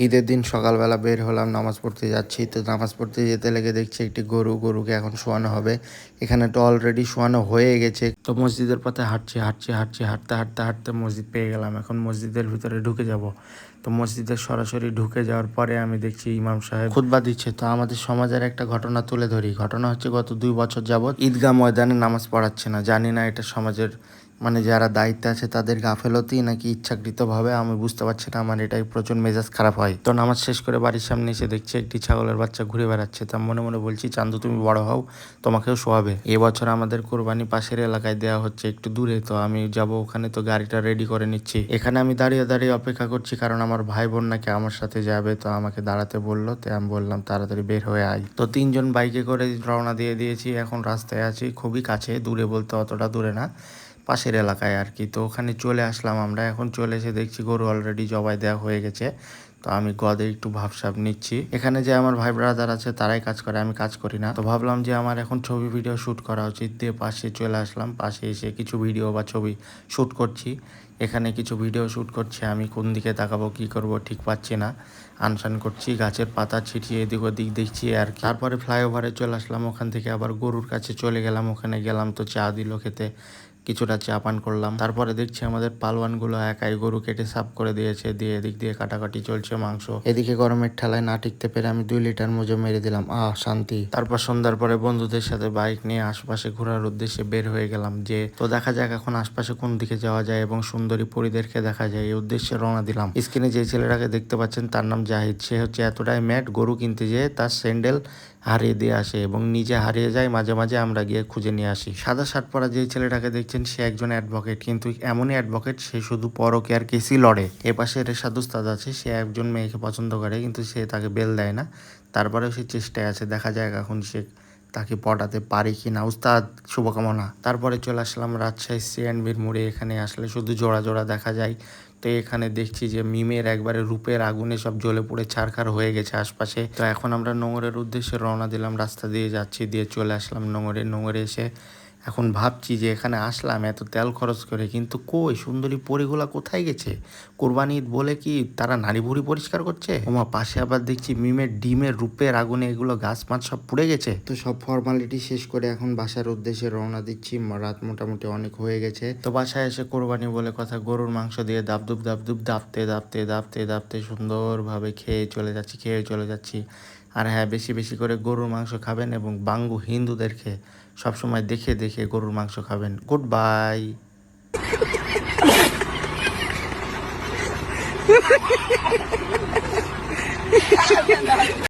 ঈদের দিন সকালবেলা বের হলাম, নামাজ পড়তে যাচ্ছি। তো নামাজ পড়তে যেতে লেগে দেখছি একটি গরুকে এখন শোয়ানো হবে। এখানে তো অলরেডি শোয়ানো হয়ে গেছে। তো মসজিদের পথে হাঁটতে মসজিদ পেয়ে গেলাম। এখন মসজিদের ভিতরে ঢুকে যাব। তো মসজিদের সরাসরি ঢুকে যাওয়ার পরে আমি দেখছি ইমাম সাহেব খুতবা দিচ্ছে। তো আমাদের সমাজের একটা ঘটনা তুলে ধরি। ঘটনা হচ্ছে গত 2 বছর যাবৎ ঈদগাহ ময়দানে নামাজ পড়াচ্ছে না। জানি না এটা সমাজের যারা দায়িত্বে আছে তাদের গাফেলতি নাকি ইচ্ছাকৃতভাবে, আমি বুঝতে পারছি না। আমার এটাই প্রচন্ড মেজাজ খারাপ হয়। তো নামাজ শেষ করে বাড়ির সামনে এসে দেখছি একটি ছাগলের বাচ্চা ঘুরে বেড়াচ্ছে। তা মনে মনে বলছি, চান্দু তুমি বড় হও, তোমাকেও শোয়াবে। এবছর আমাদের কোরবানি পাশের এলাকায় দেওয়া হচ্ছে, একটু দূরে। তো আমি যাব ওখানে, তো গাড়িটা রেডি করে নিচ্ছি। এখানে আমি দাঁড়িয়ে দাঁড়িয়ে অপেক্ষা করছি, কারণ আমার ভাই বোন নাকি আমার সাথে যাবে। তো আমাকে দাঁড়াতে বললো, তো আমি বললাম তাড়াতাড়ি বের হয়ে আই। তো 3 জন বাইকে করে রওনা দিয়ে দিয়েছি। এখন রাস্তায় আছি, খুবই কাছে, দূরে বলতে অতটা দূরে না, পাশের এলাকায় আর কি। তো ওখানে চলে আসলাম আমরা। এখন চলে এসে দেখছি গরু অলরেডি জবাই দেওয়া হয়ে গেছে। তো আমি গদে একটু ভাবসাব নিচ্ছি। এখানে যে আমার ভাই ব্রাদার আছে তারাই কাজ করে, আমি কাজ করি না। তো ভাবলাম যে আমার এখন ছবি ভিডিও শ্যুট করা উচিত, দিয়ে পাশে চলে আসলাম। পাশে এসে কিছু ভিডিও বা ছবি শ্যুট করছি। এখানে কিছু ভিডিও শ্যুট করছি। আমি কোন দিকে তাকাবো, কি করব ঠিক পাচ্ছি না। আনসান করছি, গাছের পাতা ছিটিয়ে এদিক ওদিক দেখছি আর কি। তারপরে ফ্লাইওভারে চলে আসলাম। ওখান থেকে আবার গরুর কাছে চলে গেলাম। ওখানে গেলাম, তো চা দিল খেতে, কিছুটা চা পান করলাম। তারপরে দেখছি আমাদের পালোয়ানগুলো একাই গরু কেটে সাফ করে দিয়েছে, দিয়ে এদিক দিয়ে কাটাকাটি চলছে মাংস। এদিকে গরমের ঠেলায় না টিকতে পেরে আমি 2 লিটার মোজো মেরে দিলাম। শান্তি। তারপর সন্ধ্যার পরে বন্ধুদের সাথে বাইক নিয়ে আশপাশে ঘোরার উদ্দেশ্যে বের হয়ে গেলাম, যে তো দেখা যাক এখন আশপাশে কোন দিকে যাওয়া যায় এবং সুন্দরী পরিদেরকে দেখা যায়, এই উদ্দেশ্যে রওনা দিলাম। স্ক্রিনে যে ছেলেটাকে দেখতে পাচ্ছেন তার নাম জাহিদ। সে হচ্ছে এতটাই ম্যাড, গরু কিনতে যেয়ে তার স্যান্ডেল হারিয়ে দিয়ে আসে এবং নিজে হারিয়ে যায়। মাঝে মাঝে আমরা গিয়ে খুঁজে নিয়ে আসি। সাদা শার্ট পরা যে ছেলেটাকে দেখছেন সে একজন অ্যাডভোকেট, কিন্তু এমনই অ্যাডভোকেট সে শুধু পরকীয়ার কেসই লড়ে। এপাশে রেশাদ উস্তাদ আছে, সে একজন মেয়েকে পছন্দ করে কিন্তু সে তাকে বেল দেয় না। তারপরেও সে চেষ্টায় আছে, দেখা যাক এখন সে তাকে পটাতে পারি কি না। উস্তাদ, শুভকামনা। তারপরে চলে আসলাম রাজশাহী সিএনবির মোড়ে। এখানে আসলে শুধু জোড়া জোড়া দেখা যায়। তো এখানে দেখছি যে মিমের একবারে রূপের আগুনে সব জ্বলে পুড়ে ছারখার হয়ে গেছে আশপাশে। তো এখন আমরা নোঙরের উদ্দেশ্যে রওনা দিলাম, রাস্তা দিয়ে যাচ্ছি, দিয়ে চলে আসলাম নোঙরে এসে এখন ভাবছি যে এখানে আসলাম এত তেল খরচ করে, কিন্তু কই সুন্দরী পরিগুলা কোথায় গেছে? কোরবানি ঈদ বলে কি তারা নারী ভুড়ি পরিষ্কার করছে? ওমা, পাশে আবার দেখছি মিমের ডিমের রূপের আগুনে এগুলো গাছ মাছ সব পুড়ে গেছে। তো সব ফর্মালিটি শেষ করে এখন বাসার উদ্দেশ্যে রওনা দিচ্ছি। রাত মোটামুটি অনেক হয়ে গেছে। তো বাসায় এসে কোরবানি বলে কথা, গরুর মাংস দিয়ে দাবদুব দাপতে সুন্দরভাবে খেয়ে চলে যাচ্ছি। আর হ্যাঁ, বেশি বেশি করে গরুর মাংস খাবেন এবং বাঙ্গু হিন্দুদেরকে সবসময় দেখে দেখে গরুর মাংস খাবেন। Good bye.